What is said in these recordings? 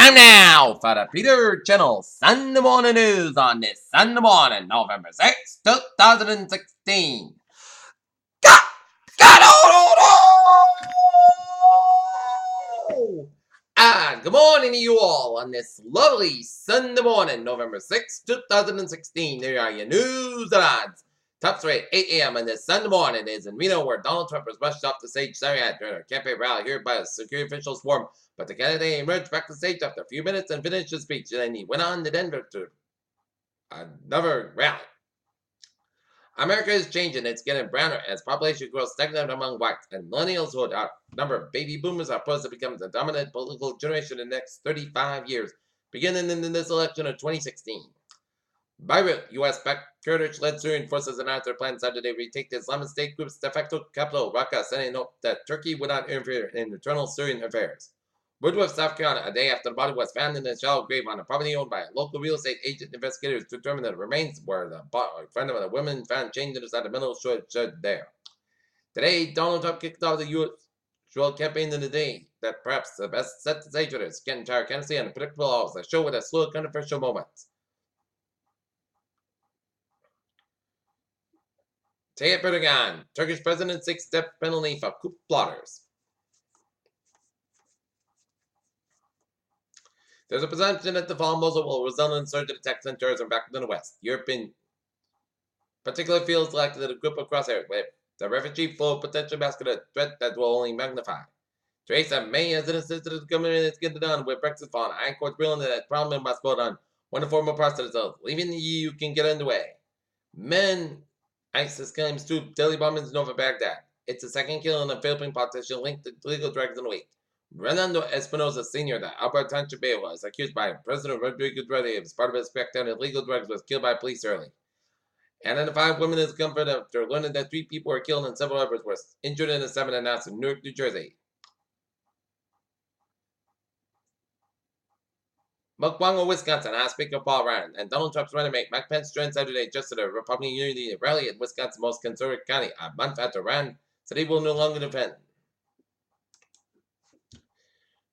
Time now for the Peter Channel Sunday Morning News on this Sunday morning, November 6, 2016. God! Good morning to you all on this lovely Sunday morning, November 6, 2016. There are your news ads. Top rate 8 a.m. on this Sunday morning is in Reno, where Donald Trump was rushed off the stage Saturday night during a campaign rally here by a security official swarm. But the candidate emerged back to the stage after a few minutes and finished his speech. And then he went on to Denver to another rally. America is changing. It's getting browner as population growth stagnant among whites, and millennials, who outnumber baby boomers, are poised to become the dominant political generation in the next 35 years, beginning in this election of 2016. Beirut, U.S.-backed Kurdish-led Syrian forces announced their plans Saturday to retake the Islamic State group's de facto capital, Raqqa, sending hope that Turkey would not interfere in internal Syrian affairs. Woodruff, South Carolina, a day after the body was found in a shallow grave on a property owned by a local real estate agent, investigators determined that the remains were the friend of a woman found chained inside the middle shed there. Today, Donald Trump kicked off the usual campaign in the day that perhaps the best set the stage for his entire candidacy and predictable odds, a show with a slew of controversial moments. Tayyip Erdogan, Turkish president, 6-step penalty for coup plotters. There's a presumption that the fall of Mosul will result in surge of attacks and terrorism back in the West. Europe in particular feels like that a group of crosshairs with the refugee flow potential basket of threat that will only magnify. Theresa May has insisted that the government is getting done with Brexit falling. High Court ruling that Parliament must vote on when the formal process of leaving the EU can get underway. ISIS claims 2 deadly bombings over Baghdad. It's the second killing of a Philippine politician linked to illegal drugs in the week. Renando Espinosa Sr., the Albert Township mayor, was accused by President Rodrigo Duterte as part of his crackdown on illegal drugs, was killed by police early. And then the 5 women is comforted after learning that 3 people were killed and several others were injured in a 7 announced in Newark, New Jersey. Milwaukee, Wisconsin, House Speaker Paul Ryan and Donald Trump's running mate Mike Pence joined Saturday just at a Republican Unity rally in Wisconsin's most conservative county, a month after Ryan said he will no longer defend.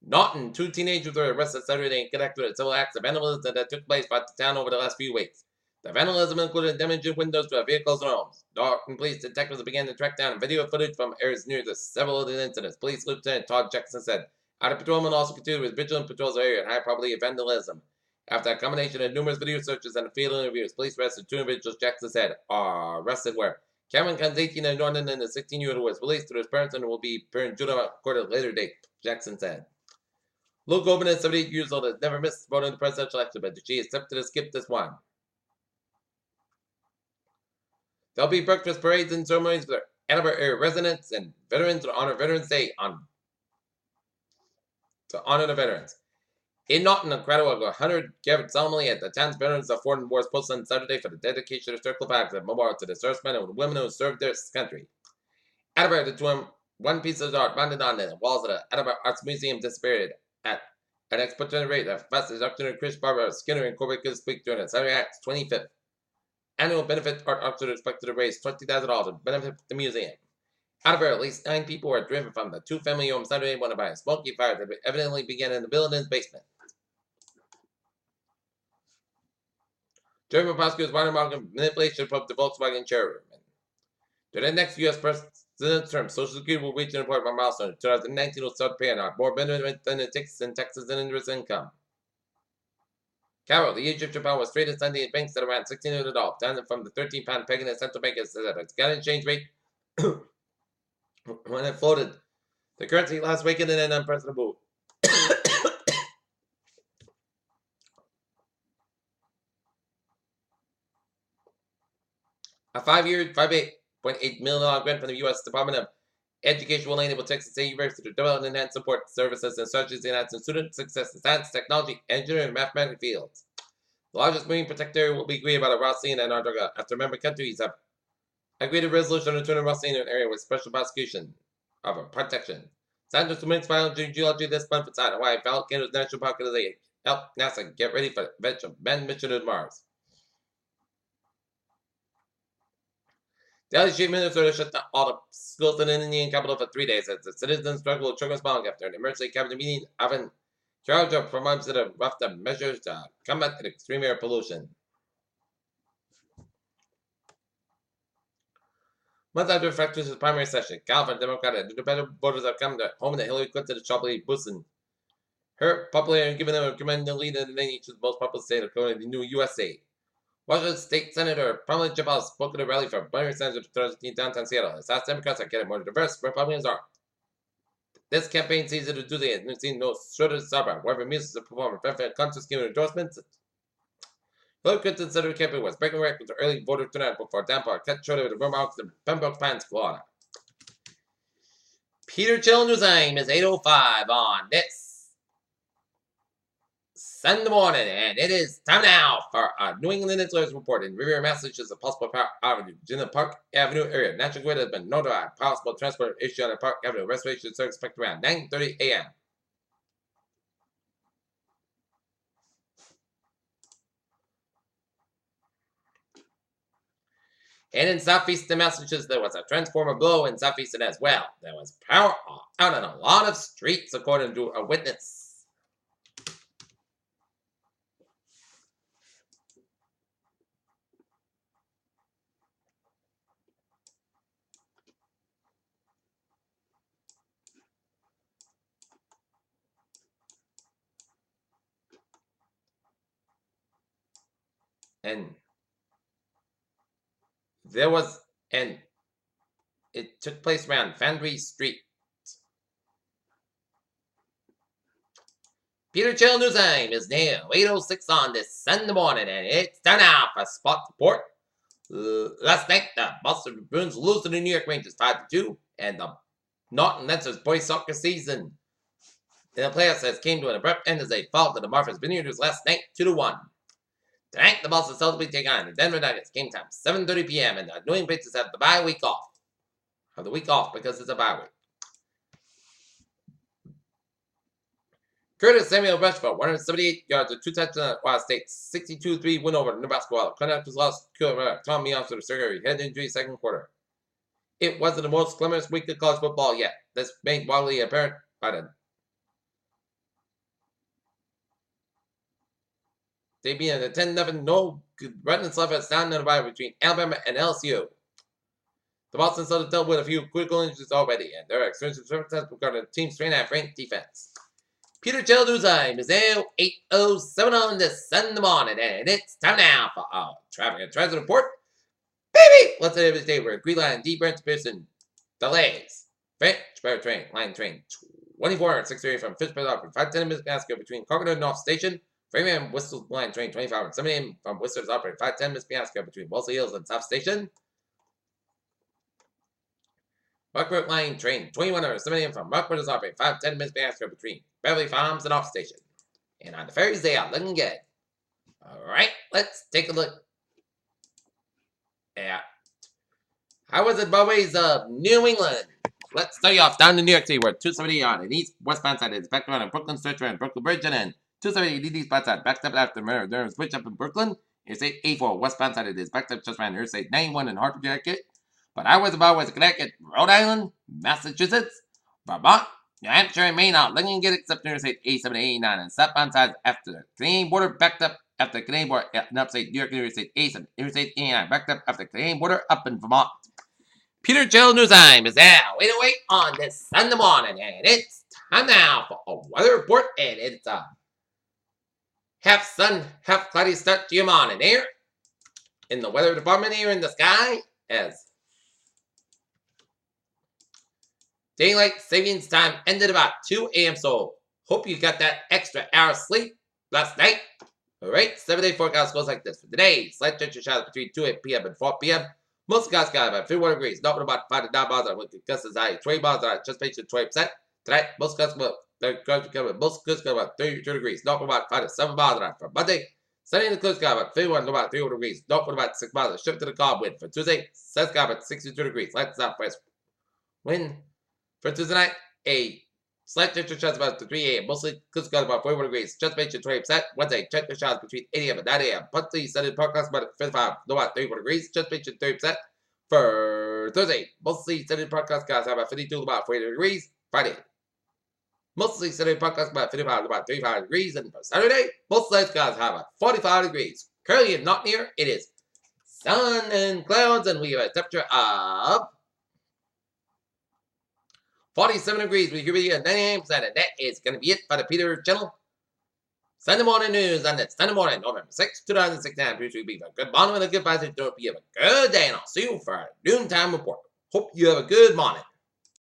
Norton, 2 teenagers were arrested Saturday and connected with civil acts of vandalism that took place throughout the town over the last few weeks. The vandalism included damaging windows to vehicles and homes. Norton police detectives began to track down video footage from areas near the several of the incidents. Police Lieutenant Todd Jackson said, "Our patrolmen also continued with vigilant patrols of the area and high probability of vandalism. After a combination of numerous video searches and field interviews, police arrested 2 individuals Jackson said are arrested were Cameron Guns, 18 and Norton, and the 16-year-old who was released to his parents and will be appearing juvenile court at a later date," Jackson said. Luke Goldman is 78 years old, has never missed voting in the presidential election, but she is tempted to skip this one. There'll be breakfast parades and ceremonies for Edinburgh area residents and veterans to honor Veterans Day to honor the veterans. In Norton, a crowd of 100 gathered solemnly at the town's Veterans of Foreign Wars post on Saturday for the dedication of circle flags and memorial to the servicemen and women who served their country. Edinburgh, the 1 piece of art mounted on the walls of the Edinburgh Arts Museum disappeared at an exponential rate of fastest Dr. Chris Barbara Skinner incorporated this week during the Saturday Act's 25th annual benefit art auction expected to raise $20,000 to benefit the museum. However, at least 9 people were driven from the 2-family home Saturday morning by a smoky fire that evidently began in the building's basement. German prosecutors wanted market manipulation probe the Volkswagen chairman. During the next U.S. president's term, Social Security will reach an important milestone. In 2019, will start paying out more benefits than it takes in taxes and interest income. Carol, the Egyptian pound was traded Sunday in banks at around $1,600, down from the 13-pound peg in the central bank has said its exchange rate when it floated the currency last weekend in an unprecedented move. A 5-year, $58.8 million grant from the U.S. Department of Education will enable Texas State University to develop and enhance support services and strategies enhancing student success in science, technology, engineering, and mathematics fields. The largest marine protected area will be agreed by the Ross Sea and Antarctica after member countries have agreed a resolution to turn the Ross Sea into an area with special prosecution of protection. Scientists will mix biology and geology this month inside Hawaii. Volcanoes National Park as they help NASA get ready for the manned mission to Mars. The LA Chief Minister shut down all the schools in the Indian capital for 3 days as the citizens struggled with children's falling after an emergency cabinet meeting. Georgia promotes the rough measures to combat extreme air pollution. Months after Fracture's primary session, California Democrat and independent voters have come to home that Hillary Clinton is sharply boosting her popularity and giving them a tremendous lead in the nation's most populous state, according to the new USA. Washington State Senator Pamela Jabal spoke at a rally for primary Senator 2013 downtown Seattle. As House Democrats are getting more diverse, Republicans are. This campaign season of Tuesday has seen no shortage of suburb, wherever music is performed, benefit concert scheme endorsements. Hillary Clinton said her campaign was breaking records for early voter turnout before downpour cut short of the rumor house in Pembroke Pines, Florida. Peter Chill News Time is 8:05 on this Sunday morning, and it is time now for a New England Insular's report. In Revere, Massachusetts, a possible power outage in the Park Avenue area. National Grid has been notified. Possible transport issue on the Park Avenue. Restoration is expected around 9:30 a.m. And in southeastern Massachusetts, there was a transformer blow in southeastern as well. There was power out on a lot of streets, according to a witness. And it took place around Fandry Street. Peter Chill News Time is now 8:06 on this Sunday morning, and it's time now for Spot Report. Last night, the Boston Bruins lose to the New York Rangers 5-2, and the Norton Lancers boys soccer season in the playoffs has came to an abrupt end as they fall to the Martha's Vineyards last night 2-1. Tonight, the Boston Celtics will be taking on the Denver Nuggets. Game time 7:30 p.m. and the New England Patriots have the bye week off. Have the week off because it's a bye week. Curtis Samuel rushed for 178 yards and 2 touchdowns at Ohio State. 62-3 win over Nebraska. While Conductors lost Tom Meow to the surgery head injury second quarter. It wasn't the most glamorous week of college football yet. This made widely apparent by the they being a 10-0 no running slump at stand on the bye between Alabama and LSU. The Boston Celtics dealt with a few critical injuries already, and there are extensive circumstances regarding the team's 3.5 ranked defense. Peter Chill News Time is now 8:07 on this Sunday morning, and it's time now for our traffic and transit report. Baby! Let's say every day we're Green Line, D. Branch Pearson, delays. French Spare Train, Line Train 2463 from Fitchburg up for 5:10 minutes past between Concord and North Station. Framingham Whistle's Line Train 25 and 7 a.m. from Whistler's operating 5:10 minutes past between Wellesley Hills and South Station. Rockport Line Train 21 or 7 a.m. from Rockport is operating 5:10 minutes past between Beverly Farms and Off Station. And on the ferries, they are looking good. Alright, let's take a look at how was it Broadways of New England? Let's start you off down in New York City where 270 on the east westbound side is back around on Brooklyn Stretch around Brooklyn Bridge and then 270 east side backed up after the Durham's Bridge up in Brooklyn. Interstate 84 westbound side is backed up just around Interstate 91 in Hartford, Connecticut. But I was about was Connecticut, Rhode Island, Massachusetts, Vermont, New Hampshire, and Maine are looking good except Interstate 87 and 89 and southbound sides after the Canadian border backed up after the Canadian border in upstate New York and Interstate 87, Interstate 89 backed up after the Canadian border up in Vermont. Peter Chill News Time is now 8:08 on this Sunday morning, and it's time now for a weather report, and it's a half sun, half cloudy start to your morning here in the weather department here in the sky as daylight savings time ended about 2 a.m. So hope you got that extra hour of sleep last night. Alright, 7-day forecast goes like this. For today, slight chance of showers between 2 p.m. and 4 p.m. Most skies got about 51 degrees. Not about 5 to 9 bars on wind gusts as high as 20 bars on just patient 20%. Tonight, most skies got about 32 degrees. Not about 5 to 7 bars on for Monday. Sunday in the clear sky about 51 to about 31 degrees. Not about 6 bars. Shift to the calm wind. For Tuesday, sun sky about 62 degrees. Light southwest wind. For Tuesday night, a slight temperature chance about 3 a.m. Mostly clear sky about 41 degrees. Just patient 20%. Wednesday, temperature chance between 8 a.m. and 9 a.m. Partly sunny forecast about 55 to about 34 degrees. Just patient 30%. For Thursday, mostly sunny forecast skies about 52 to about 40 degrees. Friday, Mostly sunny, forecast about 55 to about 35 degrees. And for Saturday, most light skies have about 45 degrees. Currently, if not near, it is sun and clouds, and we have a temperature of 47 degrees with humidity at 99%. And that is going to be it for the Peter channel. Sunday morning news on this Sunday morning, November 6, 2016. I'm pretty be a good morning with a good passage. Don't be have a good day, and I'll see you for a noontime report. Hope you have a good morning.